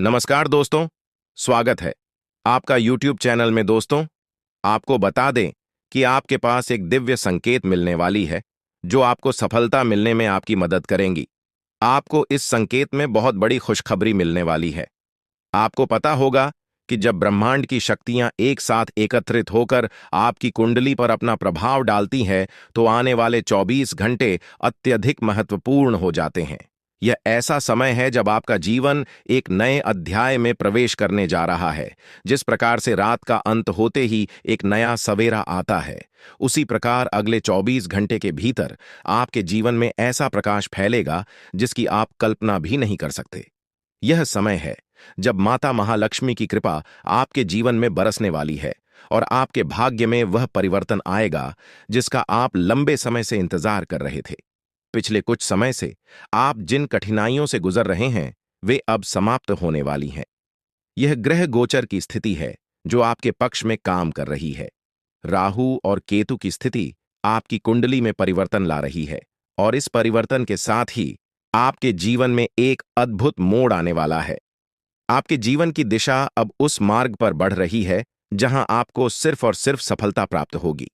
नमस्कार दोस्तों, स्वागत है आपका YouTube चैनल में। दोस्तों, आपको बता दें कि आपके पास एक दिव्य संकेत मिलने वाली है जो आपको सफलता मिलने में आपकी मदद करेंगी। आपको इस संकेत में बहुत बड़ी खुशखबरी मिलने वाली है। आपको पता होगा कि जब ब्रह्मांड की शक्तियां एक साथ एकत्रित होकर आपकी कुंडली पर अपना प्रभाव डालती हैं, तो आने वाले 24 घंटे अत्यधिक महत्वपूर्ण हो जाते हैं। यह ऐसा समय है जब आपका जीवन एक नए अध्याय में प्रवेश करने जा रहा है। जिस प्रकार से रात का अंत होते ही एक नया सवेरा आता है, उसी प्रकार अगले 24 घंटे के भीतर आपके जीवन में ऐसा प्रकाश फैलेगा जिसकी आप कल्पना भी नहीं कर सकते। यह समय है जब माता महालक्ष्मी की कृपा आपके जीवन में बरसने वाली है और आपके भाग्य में वह परिवर्तन आएगा जिसका आप लंबे समय से इंतजार कर रहे थे। पिछले कुछ समय से आप जिन कठिनाइयों से गुजर रहे हैं, वे अब समाप्त होने वाली हैं। यह ग्रह गोचर की स्थिति है जो आपके पक्ष में काम कर रही है। राहु और केतु की स्थिति आपकी कुंडली में परिवर्तन ला रही है और इस परिवर्तन के साथ ही आपके जीवन में एक अद्भुत मोड़ आने वाला है। आपके जीवन की दिशा अब उस मार्ग पर बढ़ रही है जहां आपको सिर्फ और सिर्फ सफलता प्राप्त होगी।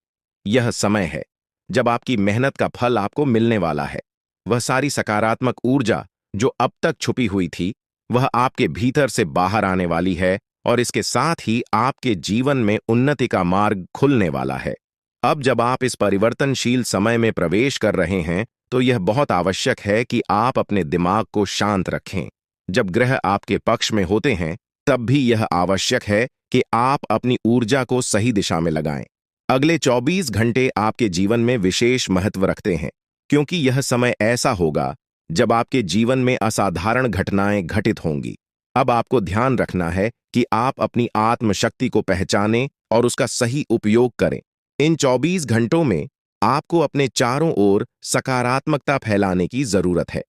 यह समय है जब आपकी मेहनत का फल आपको मिलने वाला है। वह सारी सकारात्मक ऊर्जा जो अब तक छुपी हुई थी, वह आपके भीतर से बाहर आने वाली है और इसके साथ ही आपके जीवन में उन्नति का मार्ग खुलने वाला है। अब जब आप इस परिवर्तनशील समय में प्रवेश कर रहे हैं, तो यह बहुत आवश्यक है कि आप अपने दिमाग को शांत रखें। जब ग्रह आपके पक्ष में होते हैं, तब भी यह आवश्यक है कि आप अपनी ऊर्जा को सही दिशा में लगाएं। अगले 24 घंटे आपके जीवन में विशेष महत्व रखते हैं, क्योंकि यह समय ऐसा होगा जब आपके जीवन में असाधारण घटनाएं घटित होंगी। अब आपको ध्यान रखना है कि आप अपनी आत्मशक्ति को पहचानें और उसका सही उपयोग करें। इन 24 घंटों में आपको अपने चारों ओर सकारात्मकता फैलाने की जरूरत है।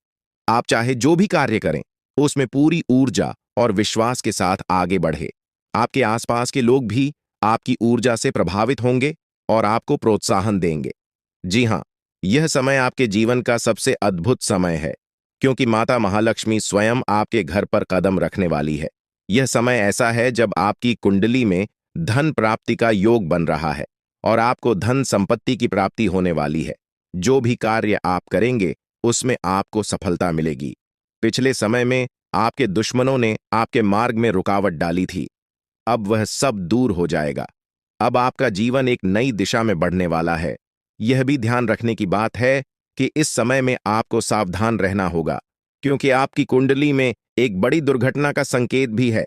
आप चाहे जो भी कार्य करें, उसमें पूरी ऊर्जा और विश्वास के साथ आगे बढ़े। आपके आसपास के लोग भी आपकी ऊर्जा से प्रभावित होंगे और आपको प्रोत्साहन देंगे। जी हां, यह समय आपके जीवन का सबसे अद्भुत समय है, क्योंकि माता महालक्ष्मी स्वयं आपके घर पर कदम रखने वाली है। यह समय ऐसा है जब आपकी कुंडली में धन प्राप्ति का योग बन रहा है और आपको धन संपत्ति की प्राप्ति होने वाली है। जो भी कार्य आप करेंगे, उसमें आपको सफलता मिलेगी। पिछले समय में आपके दुश्मनों ने आपके मार्ग में रुकावट डाली थी, अब वह सब दूर हो जाएगा। अब आपका जीवन एक नई दिशा में बढ़ने वाला है। यह भी ध्यान रखने की बात है कि इस समय में आपको सावधान रहना होगा, क्योंकि आपकी कुंडली में एक बड़ी दुर्घटना का संकेत भी है।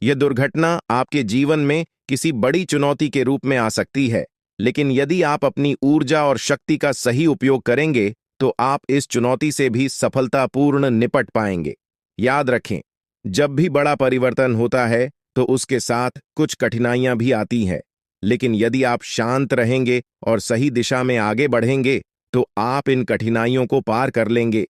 यह दुर्घटना आपके जीवन में किसी बड़ी चुनौती के रूप में आ सकती है, लेकिन यदि आप अपनी ऊर्जा और शक्ति का सही उपयोग करेंगे, तो आप इस चुनौती से भी सफलतापूर्ण निपट पाएंगे। याद रखें, जब भी बड़ा परिवर्तन होता है, तो उसके साथ कुछ कठिनाइयां भी आती हैं, लेकिन यदि आप शांत रहेंगे और सही दिशा में आगे बढ़ेंगे, तो आप इन कठिनाइयों को पार कर लेंगे।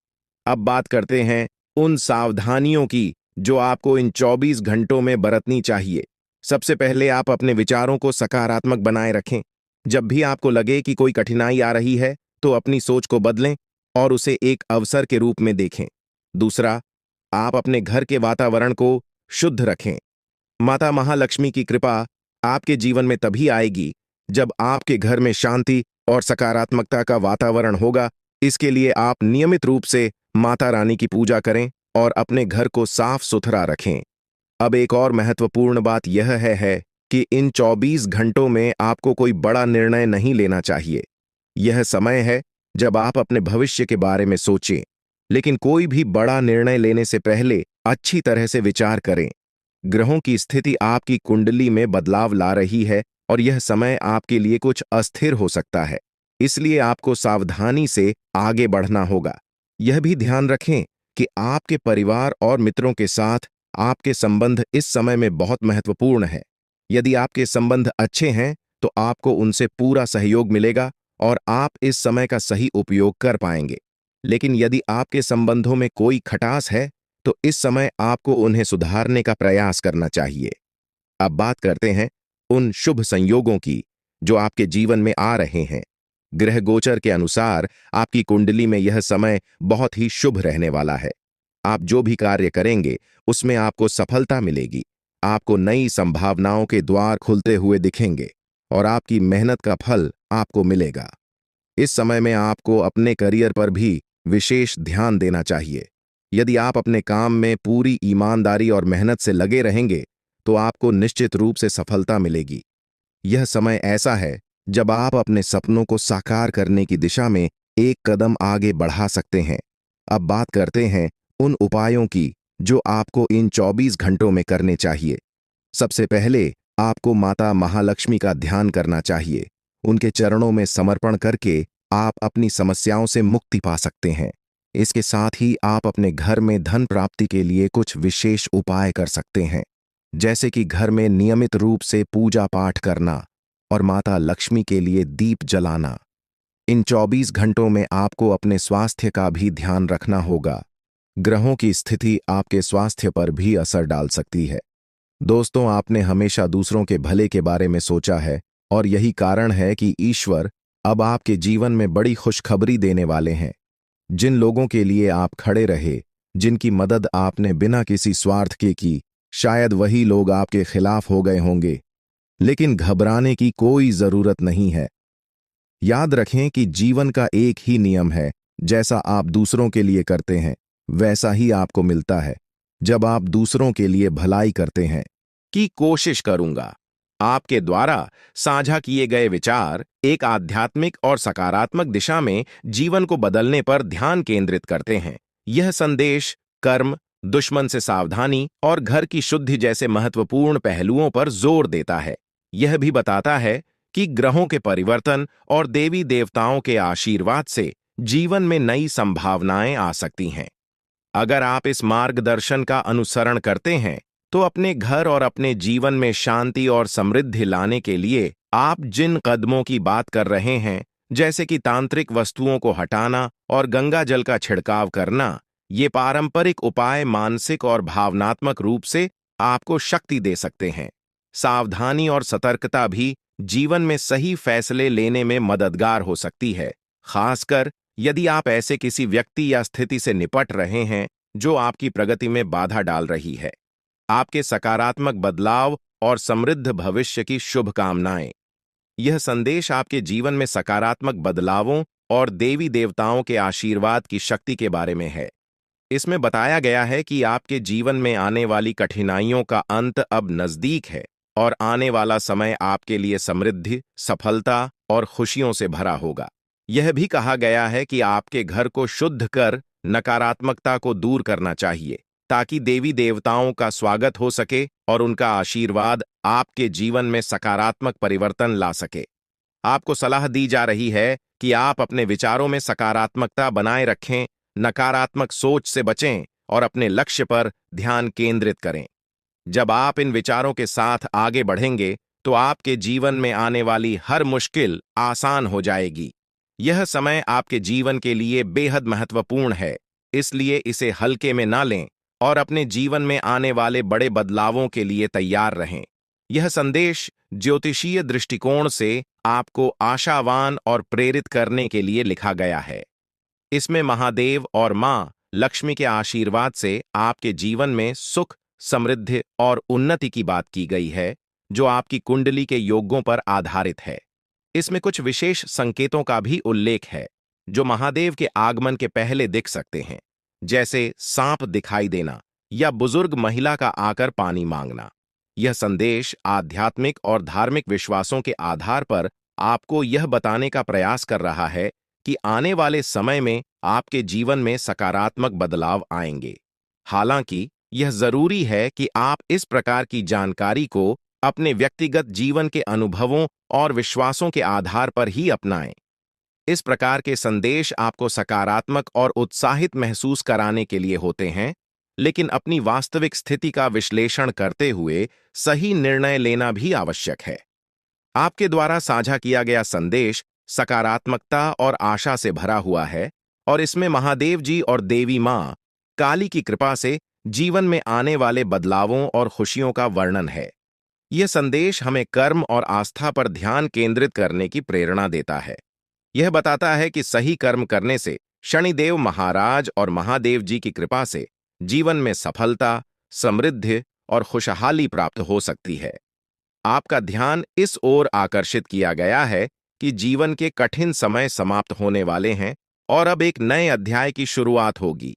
अब बात करते हैं उन सावधानियों की जो आपको इन 24 घंटों में बरतनी चाहिए। सबसे पहले आप अपने विचारों को सकारात्मक बनाए रखें। जब भी आपको लगे कि कोई कठिनाई आ रही है, तो अपनी सोच को बदलें और उसे एक अवसर के रूप में देखें। दूसरा, आप अपने घर के वातावरण को शुद्ध रखें। माता महालक्ष्मी की कृपा आपके जीवन में तभी आएगी जब आपके घर में शांति और सकारात्मकता का वातावरण होगा। इसके लिए आप नियमित रूप से माता रानी की पूजा करें और अपने घर को साफ सुथरा रखें। अब एक और महत्वपूर्ण बात यह है कि इन 24 घंटों में आपको कोई बड़ा निर्णय नहीं लेना चाहिए। यह समय है जब आप अपने भविष्य के बारे में सोचें, लेकिन कोई भी बड़ा निर्णय लेने से पहले अच्छी तरह से विचार करें। ग्रहों की स्थिति आपकी कुंडली में बदलाव ला रही है और यह समय आपके लिए कुछ अस्थिर हो सकता है, इसलिए आपको सावधानी से आगे बढ़ना होगा। यह भी ध्यान रखें कि आपके परिवार और मित्रों के साथ आपके संबंध इस समय में बहुत महत्वपूर्ण है। यदि आपके संबंध अच्छे हैं, तो आपको उनसे पूरा सहयोग मिलेगा और आप इस समय का सही उपयोग कर पाएंगे। लेकिन यदि आपके संबंधों में कोई खटास है, तो इस समय आपको उन्हें सुधारने का प्रयास करना चाहिए। अब बात करते हैं उन शुभ संयोगों की जो आपके जीवन में आ रहे हैं। ग्रह गोचर के अनुसार आपकी कुंडली में यह समय बहुत ही शुभ रहने वाला है। आप जो भी कार्य करेंगे उसमें आपको सफलता मिलेगी। आपको नई संभावनाओं के द्वार खुलते हुए दिखेंगे और आपकी मेहनत का फल आपको मिलेगा। इस समय में आपको अपने करियर पर भी विशेष ध्यान देना चाहिए। यदि आप अपने काम में पूरी ईमानदारी और मेहनत से लगे रहेंगे तो आपको निश्चित रूप से सफलता मिलेगी। यह समय ऐसा है जब आप अपने सपनों को साकार करने की दिशा में एक कदम आगे बढ़ा सकते हैं। अब बात करते हैं उन उपायों की जो आपको इन 24 घंटों में करने चाहिए। सबसे पहले आपको माता महालक्ष्मी का ध्यान करना चाहिए। उनके चरणों में समर्पण करके आप अपनी समस्याओं से मुक्ति पा सकते हैं। इसके साथ ही आप अपने घर में धन प्राप्ति के लिए कुछ विशेष उपाय कर सकते हैं, जैसे कि घर में नियमित रूप से पूजा पाठ करना और माता लक्ष्मी के लिए दीप जलाना। इन 24 घंटों में आपको अपने स्वास्थ्य का भी ध्यान रखना होगा। ग्रहों की स्थिति आपके स्वास्थ्य पर भी असर डाल सकती है। दोस्तों, आपने हमेशा दूसरों के भले के बारे में सोचा है और यही कारण है कि ईश्वर अब आपके जीवन में बड़ी खुशखबरी देने वाले हैं। जिन लोगों के लिए आप खड़े रहे, जिनकी मदद आपने बिना किसी स्वार्थ के की, शायद वही लोग आपके खिलाफ हो गए होंगे। लेकिन घबराने की कोई जरूरत नहीं है। याद रखें कि जीवन का एक ही नियम है, जैसा आप दूसरों के लिए करते हैं वैसा ही आपको मिलता है। जब आप दूसरों के लिए भलाई करते हैं की कोशिश करूंगा। आपके द्वारा साझा किए गए विचार एक आध्यात्मिक और सकारात्मक दिशा में जीवन को बदलने पर ध्यान केंद्रित करते हैं। यह संदेश कर्म, दुश्मन से सावधानी और घर की शुद्धि जैसे महत्वपूर्ण पहलुओं पर जोर देता है। यह भी बताता है कि ग्रहों के परिवर्तन और देवी देवताओं के आशीर्वाद से जीवन में नई संभावनाएं आ सकती हैं। अगर आप इस मार्गदर्शन का अनुसरण करते हैं तो अपने घर और अपने जीवन में शांति और समृद्धि लाने के लिए आप जिन कदमों की बात कर रहे हैं, जैसे कि तांत्रिक वस्तुओं को हटाना और गंगा जल का छिड़काव करना, ये पारंपरिक उपाय मानसिक और भावनात्मक रूप से आपको शक्ति दे सकते हैं। सावधानी और सतर्कता भी जीवन में सही फैसले लेने में मददगार हो सकती है, खासकर यदि आप ऐसे किसी व्यक्ति या स्थिति से निपट रहे हैं जो आपकी प्रगति में बाधा डाल रही है। आपके सकारात्मक बदलाव और समृद्ध भविष्य की शुभकामनाएं। यह संदेश आपके जीवन में सकारात्मक बदलावों और देवी देवताओं के आशीर्वाद की शक्ति के बारे में है। इसमें बताया गया है कि आपके जीवन में आने वाली कठिनाइयों का अंत अब नजदीक है और आने वाला समय आपके लिए समृद्धि, सफलता और खुशियों से भरा होगा। यह भी कहा गया है कि आपके घर को शुद्ध कर नकारात्मकता को दूर करना चाहिए, ताकि देवी देवताओं का स्वागत हो सके और उनका आशीर्वाद आपके जीवन में सकारात्मक परिवर्तन ला सके। आपको सलाह दी जा रही है कि आप अपने विचारों में सकारात्मकता बनाए रखें, नकारात्मक सोच से बचें और अपने लक्ष्य पर ध्यान केंद्रित करें। जब आप इन विचारों के साथ आगे बढ़ेंगे तो आपके जीवन में आने वाली हर मुश्किल आसान हो जाएगी। यह समय आपके जीवन के लिए बेहद महत्वपूर्ण है, इसलिए इसे हल्के में ना लें और अपने जीवन में आने वाले बड़े बदलावों के लिए तैयार रहें। यह संदेश ज्योतिषीय दृष्टिकोण से आपको आशावान और प्रेरित करने के लिए लिखा गया है। इसमें महादेव और मां लक्ष्मी के आशीर्वाद से आपके जीवन में सुख, समृद्धि और उन्नति की बात की गई है, जो आपकी कुंडली के योगों पर आधारित है। इसमें कुछ विशेष संकेतों का भी उल्लेख है जो महादेव के आगमन के पहले दिख सकते हैं, जैसे सांप दिखाई देना या बुजुर्ग महिला का आकर पानी मांगना। यह संदेश आध्यात्मिक और धार्मिक विश्वासों के आधार पर आपको यह बताने का प्रयास कर रहा है कि आने वाले समय में आपके जीवन में सकारात्मक बदलाव आएंगे। हालांकि यह जरूरी है कि आप इस प्रकार की जानकारी को अपने व्यक्तिगत जीवन के अनुभवों और विश्वासों के आधार पर ही अपनाएं। इस प्रकार के संदेश आपको सकारात्मक और उत्साहित महसूस कराने के लिए होते हैं, लेकिन अपनी वास्तविक स्थिति का विश्लेषण करते हुए सही निर्णय लेना भी आवश्यक है। आपके द्वारा साझा किया गया संदेश सकारात्मकता और आशा से भरा हुआ है और इसमें महादेव जी और देवी मां काली की कृपा से जीवन में आने वाले बदलावों और खुशियों का वर्णन है। यह संदेश हमें कर्म और आस्था पर ध्यान केंद्रित करने की प्रेरणा देता है। यह बताता है कि सही कर्म करने से शनिदेव महाराज और महादेव जी की कृपा से जीवन में सफलता, समृद्धि और खुशहाली प्राप्त हो सकती है। आपका ध्यान इस ओर आकर्षित किया गया है कि जीवन के कठिन समय समाप्त होने वाले हैं और अब एक नए अध्याय की शुरुआत होगी,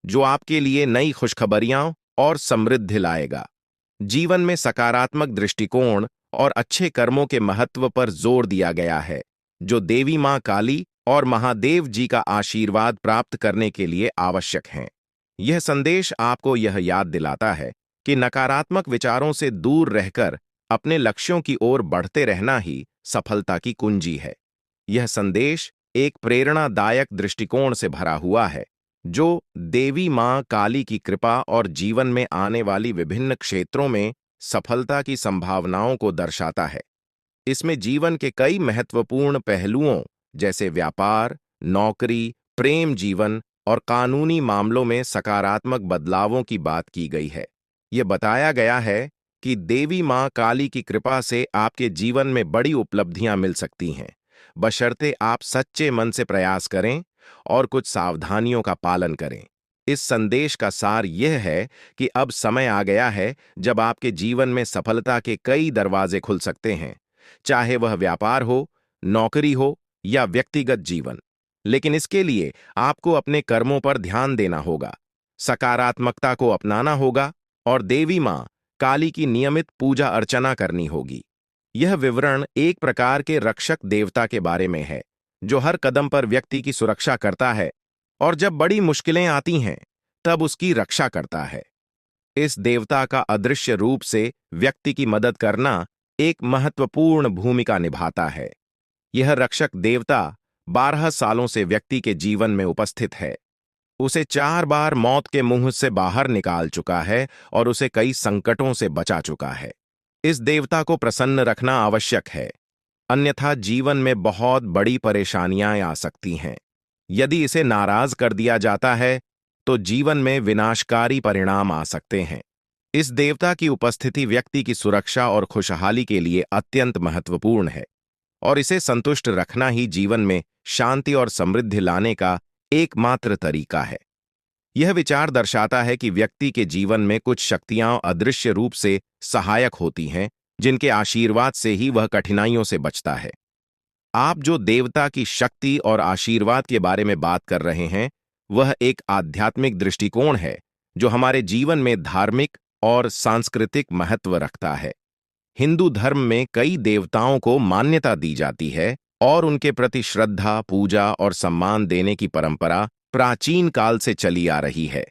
जो आपके लिए नई खुशखबरियां और समृद्धि लाएगा। जीवन में सकारात्मक दृष्टिकोण और अच्छे कर्मों के महत्व पर जोर दिया गया है, जो देवी मां काली और महादेव जी का आशीर्वाद प्राप्त करने के लिए आवश्यक हैं। यह संदेश आपको यह याद दिलाता है कि नकारात्मक विचारों से दूर रहकर अपने लक्ष्यों की ओर बढ़ते रहना ही सफलता की कुंजी है। यह संदेश एक प्रेरणादायक दृष्टिकोण से भरा हुआ है, जो देवी मां काली की कृपा और जीवन में आने वाली विभिन्न क्षेत्रों में सफलता की संभावनाओं को दर्शाता है। इसमें जीवन के कई महत्वपूर्ण पहलुओं जैसे व्यापार, नौकरी, प्रेम जीवन और कानूनी मामलों में सकारात्मक बदलावों की बात की गई है। यह बताया गया है कि देवी मां काली की कृपा से आपके जीवन में बड़ी उपलब्धियां मिल सकती हैं, बशर्ते आप सच्चे मन से प्रयास करें और कुछ सावधानियों का पालन करें। इस संदेश का सार यह है कि अब समय आ गया है जब आपके जीवन में सफलता के कई दरवाजे खुल सकते हैं, चाहे वह व्यापार हो, नौकरी हो या व्यक्तिगत जीवन। लेकिन इसके लिए आपको अपने कर्मों पर ध्यान देना होगा, सकारात्मकता को अपनाना होगा और देवी मां काली की नियमित पूजा अर्चना करनी होगी। यह विवरण एक प्रकार के रक्षक देवता के बारे में है, जो हर कदम पर व्यक्ति की सुरक्षा करता है और जब बड़ी मुश्किलें आती हैं, तब उसकी रक्षा करता है। इस देवता का अदृश्य रूप से व्यक्ति की मदद करना एक महत्वपूर्ण भूमिका निभाता है। यह रक्षक देवता 12 सालों से व्यक्ति के जीवन में उपस्थित है। उसे 4 बार मौत के मुंह से बाहर निकाल चुका है और उसे कई संकटों से बचा चुका है। इस देवता को प्रसन्न रखना आवश्यक है, अन्यथा जीवन में बहुत बड़ी परेशानियां आ सकती हैं। यदि इसे नाराज कर दिया जाता है, तो जीवन में विनाशकारी परिणाम आ सकते हैं। इस देवता की उपस्थिति व्यक्ति की सुरक्षा और खुशहाली के लिए अत्यंत महत्वपूर्ण है, और इसे संतुष्ट रखना ही जीवन में शांति और समृद्धि लाने का एकमात्र तरीका है। यह विचार दर्शाता है कि व्यक्ति के जीवन में कुछ शक्तियां अदृश्य रूप से सहायक होती हैं, जिनके आशीर्वाद से ही वह कठिनाइयों से बचता है। आप जो देवता की शक्ति और आशीर्वाद के बारे में बात कर रहे हैं, वह एक आध्यात्मिक दृष्टिकोण है, जो हमारे जीवन में धार्मिक और सांस्कृतिक महत्व रखता है। हिंदू धर्म में कई देवताओं को मान्यता दी जाती है और उनके प्रति श्रद्धा, पूजा और सम्मान देने की परंपरा प्राचीन काल से चली आ रही है।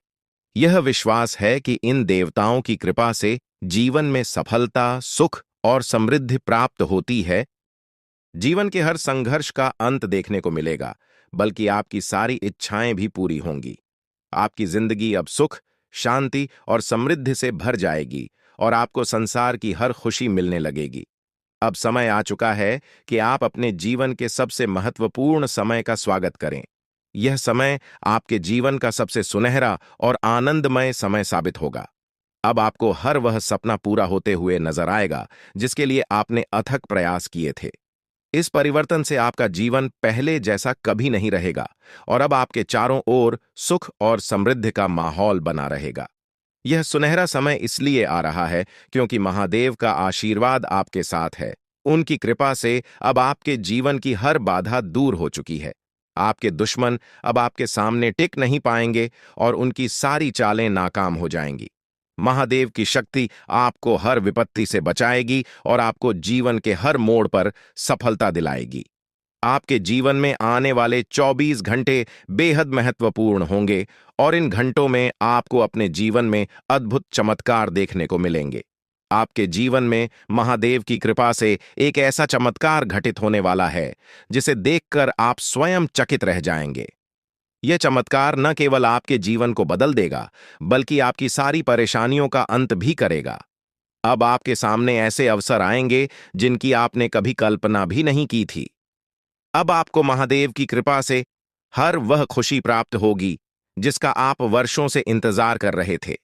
यह विश्वास है कि इन देवताओं की कृपा से जीवन में सफलता, सुख और समृद्धि प्राप्त होती है। जीवन के हर संघर्ष का अंत देखने को मिलेगा, बल्कि आपकी सारी इच्छाएं भी पूरी होंगी। आपकी जिंदगी अब सुख, शांति और समृद्धि से भर जाएगी और आपको संसार की हर खुशी मिलने लगेगी। अब समय आ चुका है कि आप अपने जीवन के सबसे महत्वपूर्ण समय का स्वागत करें। यह समय आपके जीवन का सबसे सुनहरा और आनंदमय समय साबित होगा। अब आपको हर वह सपना पूरा होते हुए नजर आएगा जिसके लिए आपने अथक प्रयास किए थे। इस परिवर्तन से आपका जीवन पहले जैसा कभी नहीं रहेगा और अब आपके चारों ओर सुख और समृद्धि का माहौल बना रहेगा। यह सुनहरा समय इसलिए आ रहा है क्योंकि महादेव का आशीर्वाद आपके साथ है। उनकी कृपा से अब आपके जीवन की हर बाधा दूर हो चुकी है। आपके दुश्मन अब आपके सामने टिक नहीं पाएंगे और उनकी सारी चालें नाकाम हो जाएंगी। महादेव की शक्ति आपको हर विपत्ति से बचाएगी और आपको जीवन के हर मोड़ पर सफलता दिलाएगी। आपके जीवन में आने वाले 24 घंटे बेहद महत्वपूर्ण होंगे और इन घंटों में आपको अपने जीवन में अद्भुत चमत्कार देखने को मिलेंगे। आपके जीवन में महादेव की कृपा से एक ऐसा चमत्कार घटित होने वाला है जिसे देखकर आप स्वयं चकित रह जाएंगे। यह चमत्कार न केवल आपके जीवन को बदल देगा, बल्कि आपकी सारी परेशानियों का अंत भी करेगा। अब आपके सामने ऐसे अवसर आएंगे जिनकी आपने कभी कल्पना भी नहीं की थी। अब आपको महादेव की कृपा से हर वह खुशी प्राप्त होगी जिसका आप वर्षों से इंतजार कर रहे थे।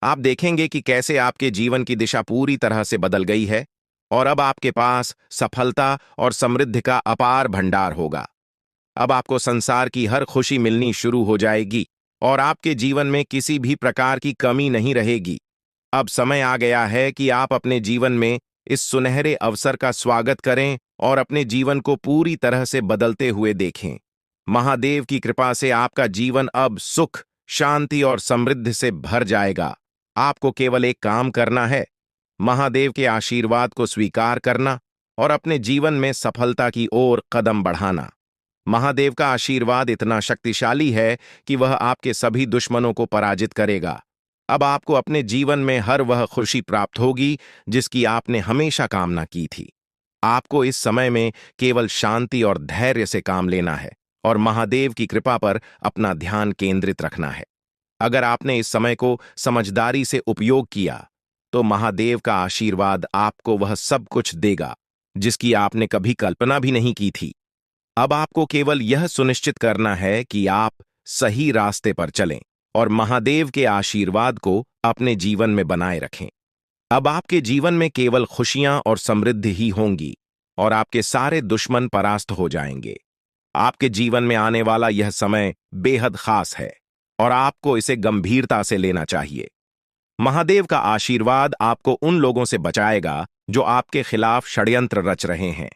आप देखेंगे कि कैसे आपके जीवन की दिशा पूरी तरह से बदल गई है और अब आपके पास सफलता और समृद्धि का अपार भंडार होगा। अब आपको संसार की हर खुशी मिलनी शुरू हो जाएगी। और आपके जीवन में किसी भी प्रकार की कमी नहीं रहेगी। अब समय आ गया है कि आप अपने जीवन में इस सुनहरे अवसर का स्वागत करें और अपने जीवन को पूरी तरह से बदलते हुए देखें। महादेव की कृपा से आपका जीवन अब सुख, शांति और समृद्धि से भर जाएगा। आपको केवल एक काम करना है, महादेव के आशीर्वाद को स्वीकार करना और अपने जीवन में सफलता की ओर कदम बढ़ाना। महादेव का आशीर्वाद इतना शक्तिशाली है कि वह आपके सभी दुश्मनों को पराजित करेगा। अब आपको अपने जीवन में हर वह खुशी प्राप्त होगी जिसकी आपने हमेशा कामना की थी। आपको इस समय में केवल शांति और धैर्य से काम लेना है और महादेव की कृपा पर अपना ध्यान केंद्रित रखना है। अगर आपने इस समय को समझदारी से उपयोग किया तो महादेव का आशीर्वाद आपको वह सब कुछ देगा जिसकी आपने कभी कल्पना भी नहीं की थी। अब आपको केवल यह सुनिश्चित करना है कि आप सही रास्ते पर चलें और महादेव के आशीर्वाद को अपने जीवन में बनाए रखें। अब आपके जीवन में केवल खुशियां और समृद्धि ही होंगी और आपके सारे दुश्मन परास्त हो जाएंगे। आपके जीवन में आने वाला यह समय बेहद खास है और आपको इसे गंभीरता से लेना चाहिए। महादेव का आशीर्वाद आपको उन लोगों से बचाएगा जो आपके खिलाफ षड्यंत्र रच रहे हैं।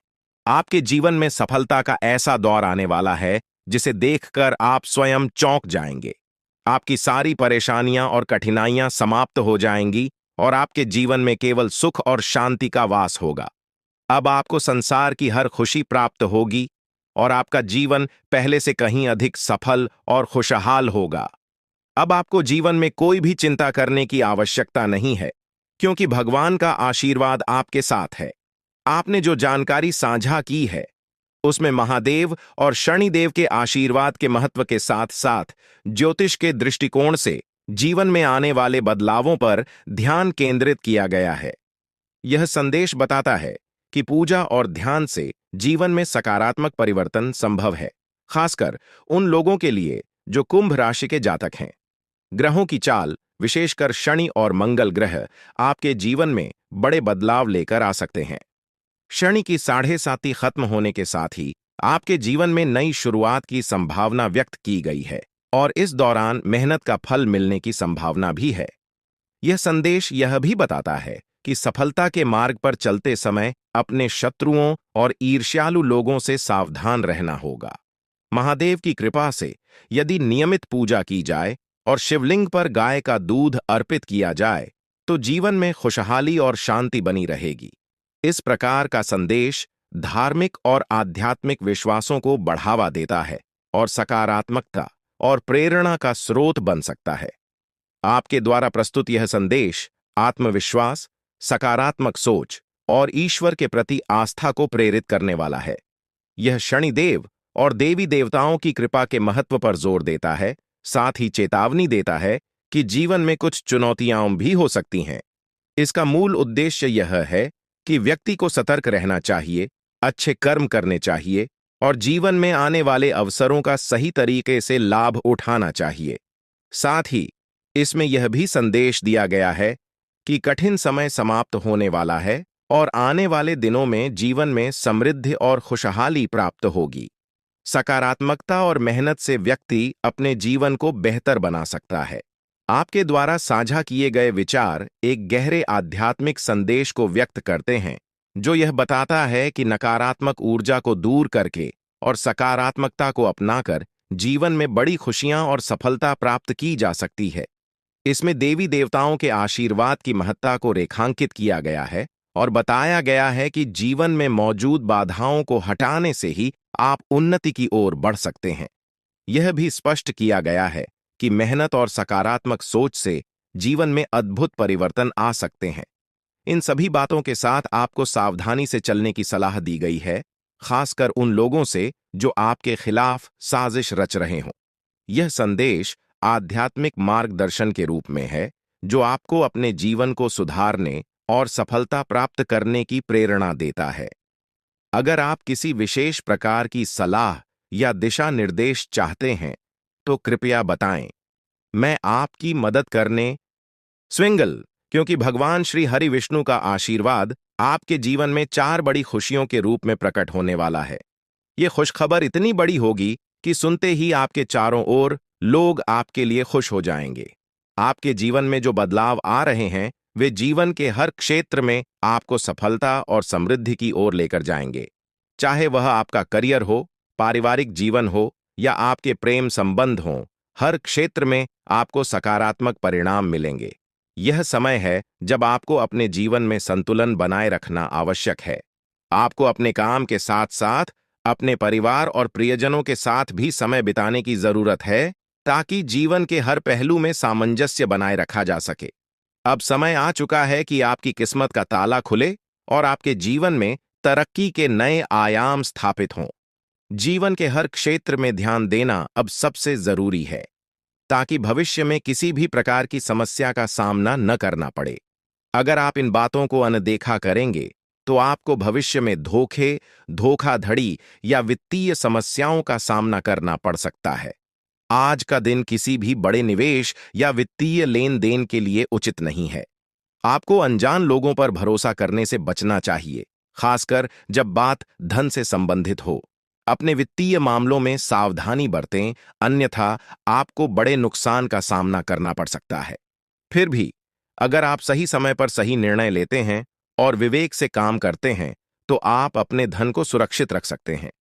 आपके जीवन में सफलता का ऐसा दौर आने वाला है जिसे देखकर आप स्वयं चौंक जाएंगे। आपकी सारी परेशानियां और कठिनाइयां समाप्त हो जाएंगी और आपके जीवन में केवल सुख और शांति का वास होगा। अब आपको संसार की हर खुशी प्राप्त होगी और आपका जीवन पहले से कहीं अधिक सफल और खुशहाल होगा। अब आपको जीवन में कोई भी चिंता करने की आवश्यकता नहीं है, क्योंकि भगवान का आशीर्वाद आपके साथ है। आपने जो जानकारी साझा की है उसमें महादेव और शनिदेव के आशीर्वाद के महत्व के साथ साथ ज्योतिष के दृष्टिकोण से जीवन में आने वाले बदलावों पर ध्यान केंद्रित किया गया है। यह संदेश बताता है कि पूजा और ध्यान से जीवन में सकारात्मक परिवर्तन संभव है, खासकर उन लोगों के लिए जो कुंभ राशि के जातक हैं। ग्रहों की चाल, विशेषकर शनि और मंगल ग्रह, आपके जीवन में बड़े बदलाव लेकर आ सकते हैं। शनि की 7.5 खत्म होने के साथ ही आपके जीवन में नई शुरुआत की संभावना व्यक्त की गई है और इस दौरान मेहनत का फल मिलने की संभावना भी है। यह संदेश यह भी बताता है कि सफलता के मार्ग पर चलते समय अपने शत्रुओं और ईर्ष्यालु लोगों से सावधान रहना होगा। महादेव की कृपा से यदि नियमित पूजा की जाए और शिवलिंग पर गाय का दूध अर्पित किया जाए तो जीवन में खुशहाली और शांति बनी रहेगी। इस प्रकार का संदेश धार्मिक और आध्यात्मिक विश्वासों को बढ़ावा देता है और सकारात्मकता और प्रेरणा का स्रोत बन सकता है। आपके द्वारा प्रस्तुत यह संदेश आत्मविश्वास, सकारात्मक सोच और ईश्वर के प्रति आस्था को प्रेरित करने वाला है। यह शनिदेव और देवी देवताओं की कृपा के महत्व पर जोर देता है, साथ ही चेतावनी देता है कि जीवन में कुछ चुनौतियां भी हो सकती हैं। इसका मूल उद्देश्य यह है कि व्यक्ति को सतर्क रहना चाहिए, अच्छे कर्म करने चाहिए और जीवन में आने वाले अवसरों का सही तरीके से लाभ उठाना चाहिए। साथ ही इसमें यह भी संदेश दिया गया है कि कठिन समय समाप्त होने वाला है और आने वाले दिनों में जीवन में समृद्धि और खुशहाली प्राप्त होगी। सकारात्मकता और मेहनत से व्यक्ति अपने जीवन को बेहतर बना सकता है। आपके द्वारा साझा किए गए विचार एक गहरे आध्यात्मिक संदेश को व्यक्त करते हैं, जो यह बताता है कि नकारात्मक ऊर्जा को दूर करके और सकारात्मकता को अपनाकर जीवन में बड़ी खुशियां और सफलता प्राप्त की जा सकती है। इसमें देवी देवताओं के आशीर्वाद की महत्ता को रेखांकित किया गया है और बताया गया है कि जीवन में मौजूद बाधाओं को हटाने से ही आप उन्नति की ओर बढ़ सकते हैं। यह भी स्पष्ट किया गया है कि मेहनत और सकारात्मक सोच से जीवन में अद्भुत परिवर्तन आ सकते हैं। इन सभी बातों के साथ आपको सावधानी से चलने की सलाह दी गई है, खासकर उन लोगों से जो आपके खिलाफ साजिश रच रहे हों। यह संदेश आध्यात्मिक मार्गदर्शन के रूप में है, जो आपको अपने जीवन को सुधारने और सफलता प्राप्त करने की प्रेरणा देता है। अगर आप किसी विशेष प्रकार की सलाह या दिशा निर्देश चाहते हैं तो कृपया बताएं, मैं आपकी मदद करने स्विंगल, क्योंकि भगवान श्री हरि विष्णु का आशीर्वाद आपके जीवन में 4 बड़ी खुशियों के रूप में प्रकट होने वाला है। यह खुशखबर इतनी बड़ी होगी कि सुनते ही आपके चारों ओर लोग आपके लिए खुश हो जाएंगे। आपके जीवन में जो बदलाव आ रहे हैं वे जीवन के हर क्षेत्र में आपको सफलता और समृद्धि की ओर लेकर जाएंगे। चाहे वह आपका करियर हो, पारिवारिक जीवन हो या आपके प्रेम संबंध हों, हर क्षेत्र में आपको सकारात्मक परिणाम मिलेंगे। यह समय है जब आपको अपने जीवन में संतुलन बनाए रखना आवश्यक है। आपको अपने काम के साथ साथ अपने परिवार और प्रियजनों के साथ भी समय बिताने की जरूरत है, ताकि जीवन के हर पहलू में सामंजस्य बनाए रखा जा सके। अब समय आ चुका है कि आपकी किस्मत का ताला खुले और आपके जीवन में तरक्की के नए आयाम स्थापित हों। जीवन के हर क्षेत्र में ध्यान देना अब सबसे जरूरी है, ताकि भविष्य में किसी भी प्रकार की समस्या का सामना न करना पड़े। अगर आप इन बातों को अनदेखा करेंगे तो आपको भविष्य में धोखे, धोखाधड़ी या वित्तीय समस्याओं का सामना करना पड़ सकता है। आज का दिन किसी भी बड़े निवेश या वित्तीय लेन देन के लिए उचित नहीं है। आपको अनजान लोगों पर भरोसा करने से बचना चाहिए, खासकर जब बात धन से संबंधित हो। अपने वित्तीय मामलों में सावधानी बरतें, अन्यथा आपको बड़े नुकसान का सामना करना पड़ सकता है। फिर भी अगर आप सही समय पर सही निर्णय लेते हैं और विवेक से काम करते हैं तो आप अपने धन को सुरक्षित रख सकते हैं।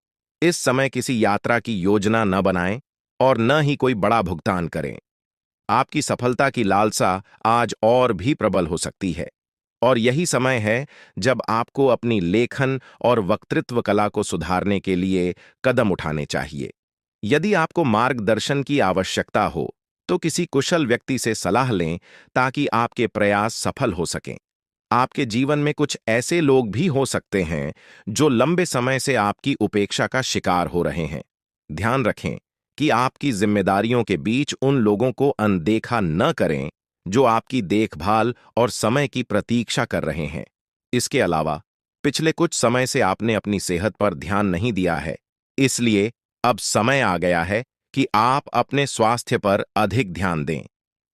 इस समय किसी यात्रा की योजना न बनाएं और न ही कोई बड़ा भुगतान करें। आपकी सफलता की लालसा आज और भी प्रबल हो सकती है, और यही समय है जब आपको अपनी लेखन और वक्तृत्व कला को सुधारने के लिए कदम उठाने चाहिए। यदि आपको मार्गदर्शन की आवश्यकता हो तो किसी कुशल व्यक्ति से सलाह लें, ताकि आपके प्रयास सफल हो सकें। आपके जीवन में कुछ ऐसे लोग भी हो सकते हैं जो लंबे समय से आपकी उपेक्षा का शिकार हो रहे हैं। ध्यान रखें कि आपकी जिम्मेदारियों के बीच उन लोगों को अनदेखा न करें जो आपकी देखभाल और समय की प्रतीक्षा कर रहे हैं। इसके अलावा पिछले कुछ समय से आपने अपनी सेहत पर ध्यान नहीं दिया है, इसलिए अब समय आ गया है कि आप अपने स्वास्थ्य पर अधिक ध्यान दें।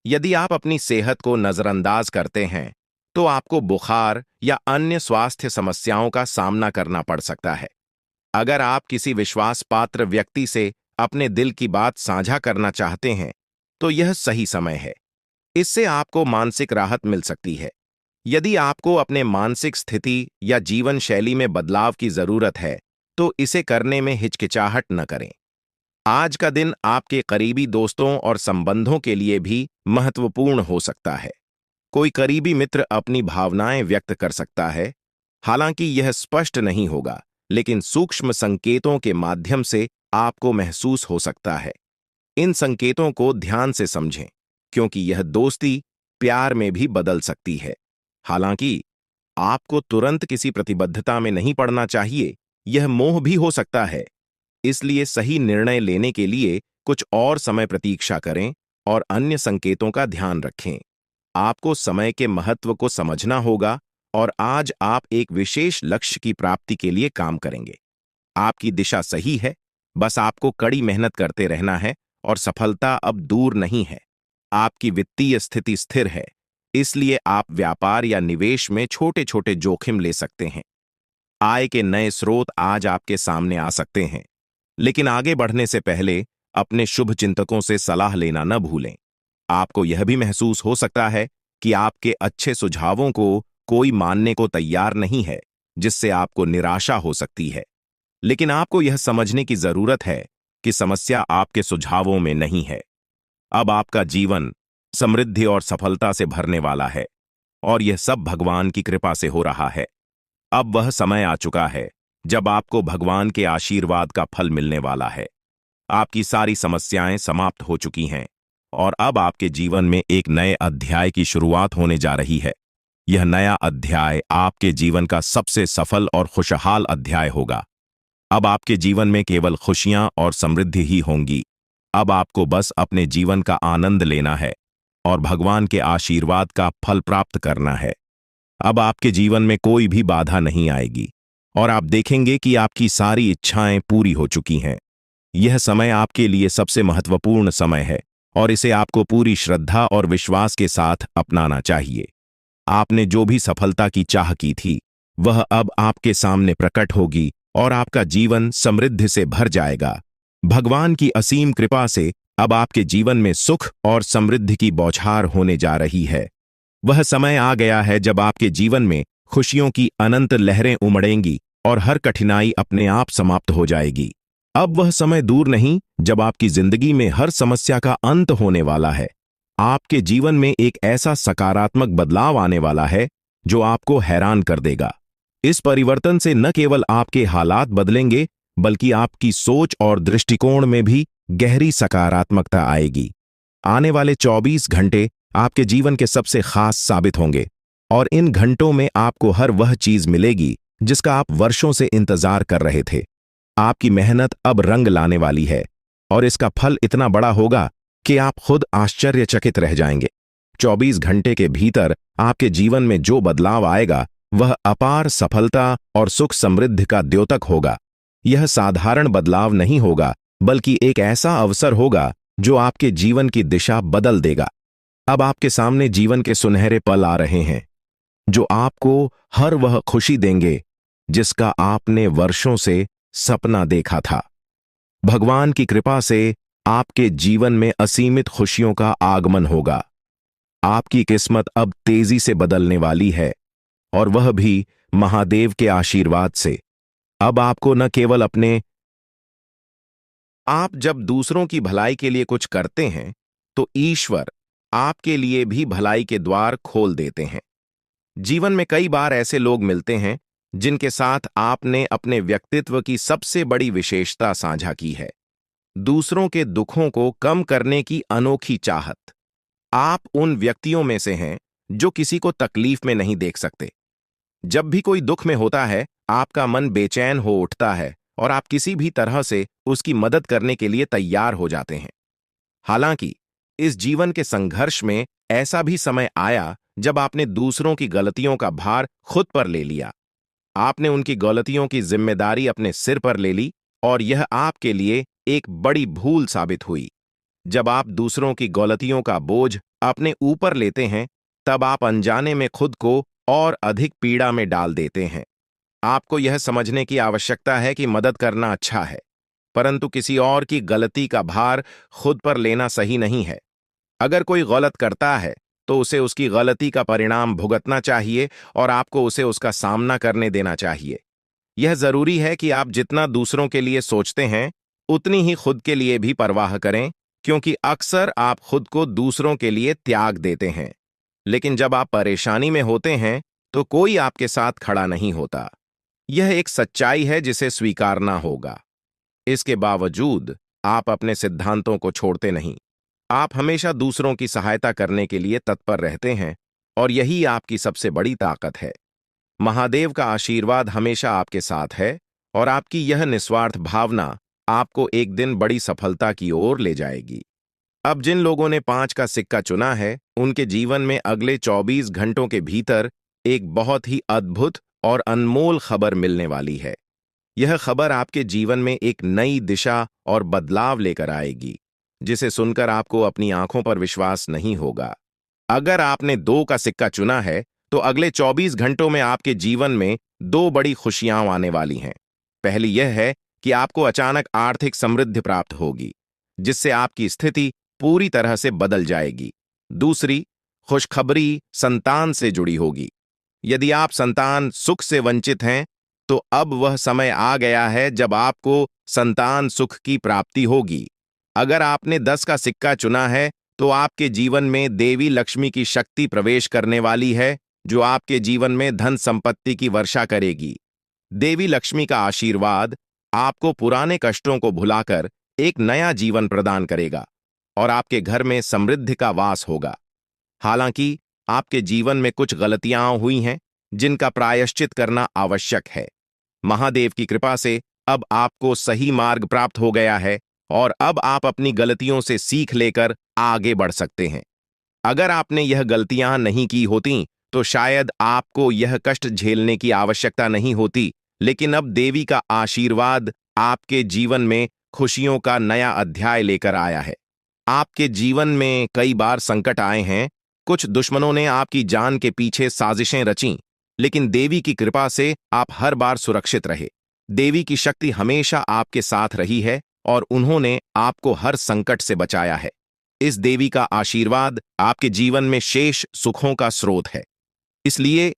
यदि आप अपनी सेहत को नजरअंदाज करते हैं तो आपको बुखार या अन्य स्वास्थ्य समस्याओं का सामना करना पड़ सकता है। अगर आप किसी विश्वास पात्र व्यक्ति से अपने दिल की बात साझा करना चाहते हैं तो यह सही समय है। इससे आपको मानसिक राहत मिल सकती है। यदि आपको अपने मानसिक स्थिति या जीवन शैली में बदलाव की जरूरत है तो इसे करने में हिचकिचाहट न करें। आज का दिन आपके करीबी दोस्तों और संबंधों के लिए भी महत्वपूर्ण हो सकता है। कोई करीबी मित्र अपनी भावनाएं व्यक्त कर सकता है, हालांकि यह स्पष्ट नहीं होगा, लेकिन सूक्ष्म संकेतों के माध्यम से आपको महसूस हो सकता है। इन संकेतों को ध्यान से समझें, क्योंकि यह दोस्ती प्यार में भी बदल सकती है। हालांकि आपको तुरंत किसी प्रतिबद्धता में नहीं पड़ना चाहिए, यह मोह भी हो सकता है। इसलिए सही निर्णय लेने के लिए कुछ और समय प्रतीक्षा करें और अन्य संकेतों का ध्यान रखें। आपको समय के महत्व को समझना होगा और आज आप एक विशेष लक्ष्य की प्राप्ति के लिए काम करेंगे। आपकी दिशा सही है, बस आपको कड़ी मेहनत करते रहना है और सफलता अब दूर नहीं है। आपकी वित्तीय स्थिति स्थिर है, इसलिए आप व्यापार या निवेश में छोटे छोटे जोखिम ले सकते हैं। आय के नए स्रोत आज आपके सामने आ सकते हैं, लेकिन आगे बढ़ने से पहले अपने शुभ चिंतकों से सलाह लेना न भूलें। आपको यह भी महसूस हो सकता है कि आपके अच्छे सुझावों को कोई मानने को तैयार नहीं है, जिससे आपको निराशा हो सकती है। लेकिन आपको यह समझने की जरूरत है कि समस्या आपके सुझावों में नहीं है। अब आपका जीवन समृद्धि और सफलता से भरने वाला है, और यह सब भगवान की कृपा से हो रहा है। अब वह समय आ चुका है जब आपको भगवान के आशीर्वाद का फल मिलने वाला है। आपकी सारी समस्याएं समाप्त हो चुकी हैं और अब आपके जीवन में एक नए अध्याय की शुरुआत होने जा रही है। यह नया अध्याय आपके जीवन का सबसे सफल और खुशहाल अध्याय होगा। अब आपके जीवन में केवल खुशियां और समृद्धि ही होंगी। अब आपको बस अपने जीवन का आनंद लेना है और भगवान के आशीर्वाद का फल प्राप्त करना है। अब आपके जीवन में कोई भी बाधा नहीं आएगी और आप देखेंगे कि आपकी सारी इच्छाएं पूरी हो चुकी हैं। यह समय आपके लिए सबसे महत्वपूर्ण समय है और इसे आपको पूरी श्रद्धा और विश्वास के साथ अपनाना चाहिए। आपने जो भी सफलता की चाह की थी, वह अब आपके सामने प्रकट होगी और आपका जीवन समृद्धि से भर जाएगा। भगवान की असीम कृपा से अब आपके जीवन में सुख और समृद्धि की बौछार होने जा रही है। वह समय आ गया है जब आपके जीवन में खुशियों की अनंत लहरें उमड़ेंगी और हर कठिनाई अपने आप समाप्त हो जाएगी। अब वह समय दूर नहीं जब आपकी जिंदगी में हर समस्या का अंत होने वाला है। आपके जीवन में एक ऐसा सकारात्मक बदलाव आने वाला है जो आपको हैरान कर देगा। इस परिवर्तन से न केवल आपके हालात बदलेंगे, बल्कि आपकी सोच और दृष्टिकोण में भी गहरी सकारात्मकता आएगी। आने वाले 24 घंटे आपके जीवन के सबसे खास साबित होंगे और इन घंटों में आपको हर वह चीज मिलेगी जिसका आप वर्षों से इंतजार कर रहे थे। आपकी मेहनत अब रंग लाने वाली है और इसका फल इतना बड़ा होगा कि आप खुद आश्चर्यचकित रह जाएंगे। 24 घंटे के भीतर आपके जीवन में जो बदलाव आएगा वह अपार सफलता और सुख समृद्धि का द्योतक होगा। यह साधारण बदलाव नहीं होगा, बल्कि एक ऐसा अवसर होगा जो आपके जीवन की दिशा बदल देगा। अब आपके सामने जीवन के सुनहरे पल आ रहे हैं जो आपको हर वह खुशी देंगे जिसका आपने वर्षों से सपना देखा था। भगवान की कृपा से आपके जीवन में असीमित खुशियों का आगमन होगा। आपकी किस्मत अब तेजी से बदलने वाली है और वह भी महादेव के आशीर्वाद से। अब आपको न केवल आप जब दूसरों की भलाई के लिए कुछ करते हैं तो ईश्वर आपके लिए भी भलाई के द्वार खोल देते हैं। जीवन में कई बार ऐसे लोग मिलते हैं जिनके साथ आपने अपने व्यक्तित्व की सबसे बड़ी विशेषता साझा की है, दूसरों के दुखों को कम करने की अनोखी चाहत। आप उन व्यक्तियों में से हैं जो किसी को तकलीफ में नहीं देख सकते। जब भी कोई दुख में होता है, आपका मन बेचैन हो उठता है और आप किसी भी तरह से उसकी मदद करने के लिए तैयार हो जाते हैं। हालांकि इस जीवन के संघर्ष में ऐसा भी समय आया जब आपने दूसरों की गलतियों का भार खुद पर ले लिया। आपने उनकी गलतियों की जिम्मेदारी अपने सिर पर ले ली और यह आपके लिए एक बड़ी भूल साबित हुई। जब आप दूसरों की गलतियों का बोझ अपने ऊपर लेते हैं, तब आप अनजाने में खुद को और अधिक पीड़ा में डाल देते हैं। आपको यह समझने की आवश्यकता है कि मदद करना अच्छा है, परंतु किसी और की गलती का भार खुद पर लेना सही नहीं है। अगर कोई गलत करता है तो उसे उसकी गलती का परिणाम भुगतना चाहिए और आपको उसे उसका सामना करने देना चाहिए। यह जरूरी है कि आप जितना दूसरों के लिए सोचते हैं, उतनी ही खुद के लिए भी परवाह करें, क्योंकि अक्सर आप खुद को दूसरों के लिए त्याग देते हैं। लेकिन जब आप परेशानी में होते हैं तो कोई आपके साथ खड़ा नहीं होता। यह एक सच्चाई है जिसे स्वीकारना होगा। इसके बावजूद आप अपने सिद्धांतों को छोड़ते नहीं। आप हमेशा दूसरों की सहायता करने के लिए तत्पर रहते हैं और यही आपकी सबसे बड़ी ताकत है। महादेव का आशीर्वाद हमेशा आपके साथ है और आपकी यह निस्वार्थ भावना आपको एक दिन बड़ी सफलता की ओर ले जाएगी। अब जिन लोगों ने 5 का सिक्का चुना है, उनके जीवन में अगले 24 घंटों के भीतर एक बहुत ही अद्भुत और अनमोल खबर मिलने वाली है। यह खबर आपके जीवन में एक नई दिशा और बदलाव लेकर आएगी, जिसे सुनकर आपको अपनी आंखों पर विश्वास नहीं होगा। अगर आपने 2 का सिक्का चुना है, तो अगले 24 घंटों में आपके जीवन में 2 बड़ी खुशियां आने वाली हैं। पहली यह है कि आपको अचानक आर्थिक समृद्धि प्राप्त होगी, जिससे आपकी स्थिति पूरी तरह से बदल जाएगी। दूसरी खुशखबरी संतान से जुड़ी होगी। यदि आप संतान सुख से वंचित हैं, तो अब वह समय आ गया है जब आपको संतान सुख की प्राप्ति होगी। अगर आपने 10 का सिक्का चुना है, तो आपके जीवन में देवी लक्ष्मी की शक्ति प्रवेश करने वाली है, जो आपके जीवन में धन संपत्ति की वर्षा करेगी। देवी लक्ष्मी का आशीर्वाद आपको पुराने कष्टों को भुलाकर एक नया जीवन प्रदान करेगा और आपके घर में समृद्धि का वास होगा। हालांकि आपके जीवन में कुछ गलतियां हुई हैं, जिनका प्रायश्चित करना आवश्यक है। महादेव की कृपा से अब आपको सही मार्ग प्राप्त हो गया है और अब आप अपनी गलतियों से सीख लेकर आगे बढ़ सकते हैं। अगर आपने यह गलतियां नहीं की होती, तो शायद आपको यह कष्ट झेलने की आवश्यकता नहीं होती, लेकिन अब देवी का आशीर्वाद आपके जीवन में खुशियों का नया अध्याय लेकर आया है। आपके जीवन में कई बार संकट आए हैं, कुछ दुश्मनों ने आपकी जान के पीछे साजिशें रची, लेकिन देवी की कृपा से आप हर बार सुरक्षित रहे। देवी की शक्ति हमेशा आपके साथ रही है और उन्होंने आपको हर संकट से बचाया है। इस देवी का आशीर्वाद आपके जीवन में शेष सुखों का स्रोत है। इसलिए